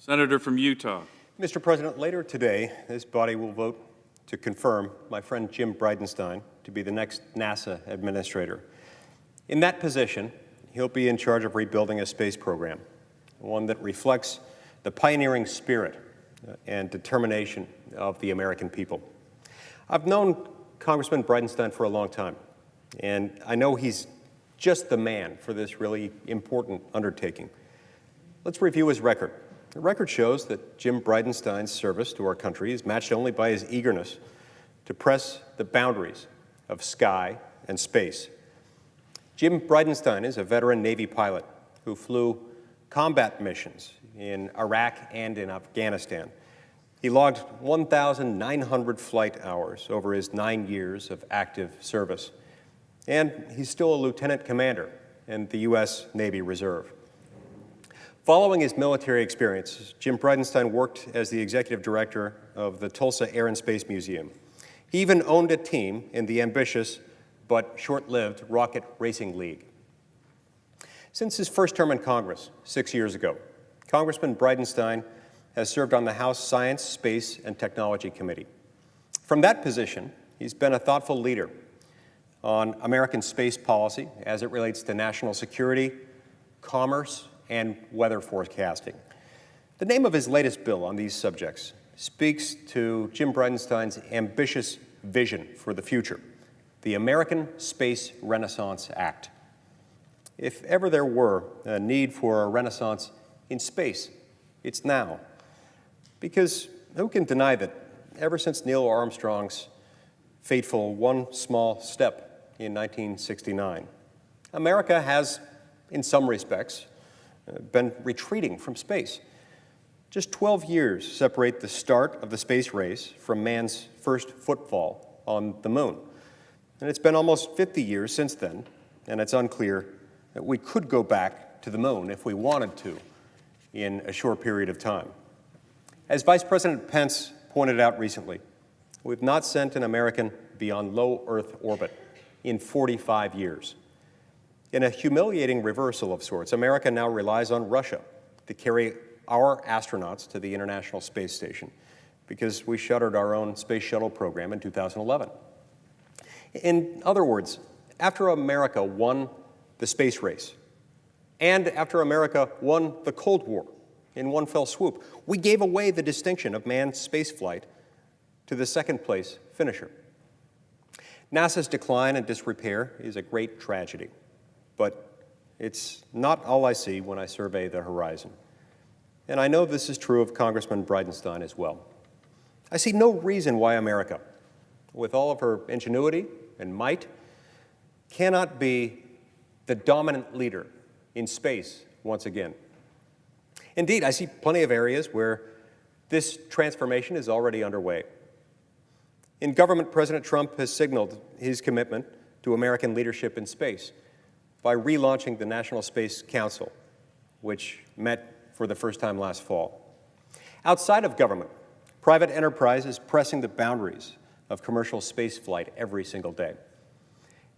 Senator from Utah. Mr. President, later today, this body will vote to confirm my friend Jim Bridenstine to be the next NASA administrator. In that position, he'll be in charge of rebuilding a space program, one that reflects the pioneering spirit and determination of the American people. I've known Congressman Bridenstine for a long time, and I know he's just the man for this really important undertaking. Let's review his record. The record shows that Jim Bridenstine's service to our country is matched only by his eagerness to press the boundaries of sky and space. Jim Bridenstine is a veteran Navy pilot who flew combat missions in Iraq and in Afghanistan. He logged 1,900 flight hours over his 9 years of active service. And he's still a lieutenant commander in the U.S. Navy Reserve. Following his military experience, Jim Bridenstine worked as the executive director of the Tulsa Air and Space Museum. He even owned a team in the ambitious but short-lived Rocket Racing League. Since his first term in Congress 6 years ago, Congressman Bridenstine has served on the House Science, Space, and Technology Committee. From that position, he's been a thoughtful leader on American space policy as it relates to national security, commerce, and weather forecasting. The name of his latest bill on these subjects speaks to Jim Bridenstine's ambitious vision for the future, the American Space Renaissance Act. If ever there were a need for a renaissance in space, it's now. Because who can deny that ever since Neil Armstrong's fateful one small step in 1969, America has, in some respects, been retreating from space. Just 12 years separate the start of the space race from man's first footfall on the moon. And it's been almost 50 years since then, and it's unclear that we could go back to the moon if we wanted to in a short period of time. As Vice President Pence pointed out recently, we've not sent an American beyond low Earth orbit in 45 years. In a humiliating reversal of sorts, America now relies on Russia to carry our astronauts to the International Space Station because we shuttered our own space shuttle program in 2011. In other words, after America won the space race, and after America won the Cold War in one fell swoop, we gave away the distinction of manned spaceflight to the second-place finisher. NASA's decline and disrepair is a great tragedy, but it's not all I see when I survey the horizon. And I know this is true of Congressman Bridenstine as well. I see no reason why America, with all of her ingenuity and might, cannot be the dominant leader in space once again. Indeed, I see plenty of areas where this transformation is already underway. In government, President Trump has signaled his commitment to American leadership in space by relaunching the National Space Council, which met for the first time last fall. Outside of government, private enterprise is pressing the boundaries of commercial space flight every single day.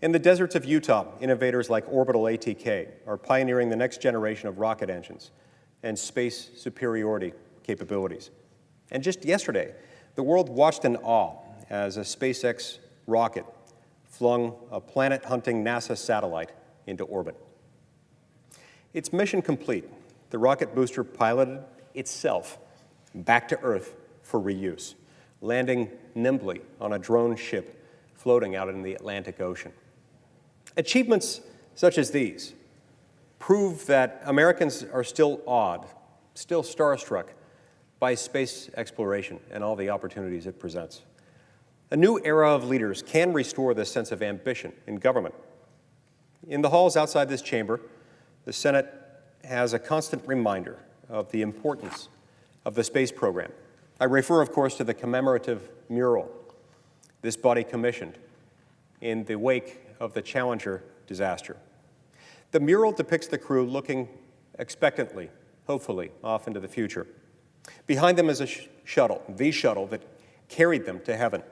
In the deserts of Utah, innovators like Orbital ATK are pioneering the next generation of rocket engines and space superiority capabilities. And just yesterday, the world watched in awe as a SpaceX rocket flung a planet-hunting NASA satellite into orbit. Its mission complete, the rocket booster piloted itself back to Earth for reuse, landing nimbly on a drone ship floating out in the Atlantic Ocean. Achievements such as these prove that Americans are still awed, still starstruck by space exploration and all the opportunities it presents. A new era of leaders can restore this sense of ambition in government. In the halls outside this chamber, the Senate has a constant reminder of the importance of the space program. I refer, of course, to the commemorative mural this body commissioned in the wake of the Challenger disaster. The mural depicts the crew looking expectantly, hopefully, off into the future. Behind them is a shuttle, the shuttle that carried them to heaven.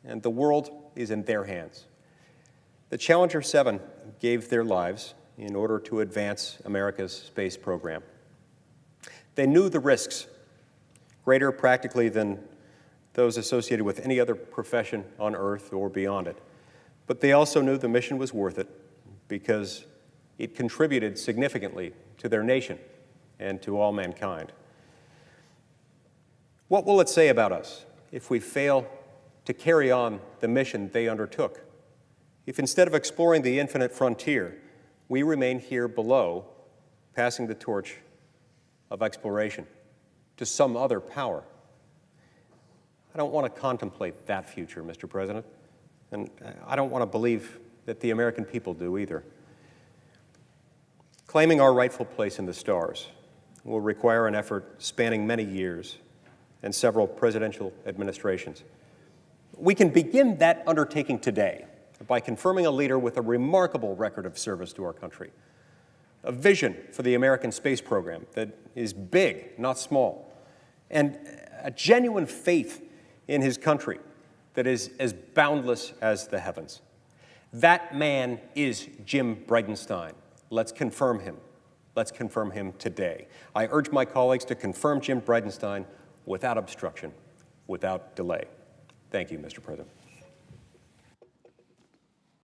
And the world is in their hands. The Challenger 7 gave their lives in order to advance America's space program. They knew the risks, greater practically than those associated with any other profession on Earth or beyond it. But they also knew the mission was worth it because it contributed significantly to their nation and to all mankind. What will it say about us if we fail to carry on the mission they undertook? If instead of exploring the infinite frontier, we remain here below, passing the torch of exploration to some other power? I don't want to contemplate that future, Mr. President, and I don't want to believe that the American people do either. Claiming our rightful place in the stars will require an effort spanning many years and several presidential administrations. We can begin that undertaking today by confirming a leader with a remarkable record of service to our country, a vision for the American space program that is big, not small, and a genuine faith in his country that is as boundless as the heavens. That man is Jim Bridenstine. Let's confirm him. Let's confirm him today. I urge my colleagues to confirm Jim Bridenstine without obstruction, without delay. Thank you, Mr. President.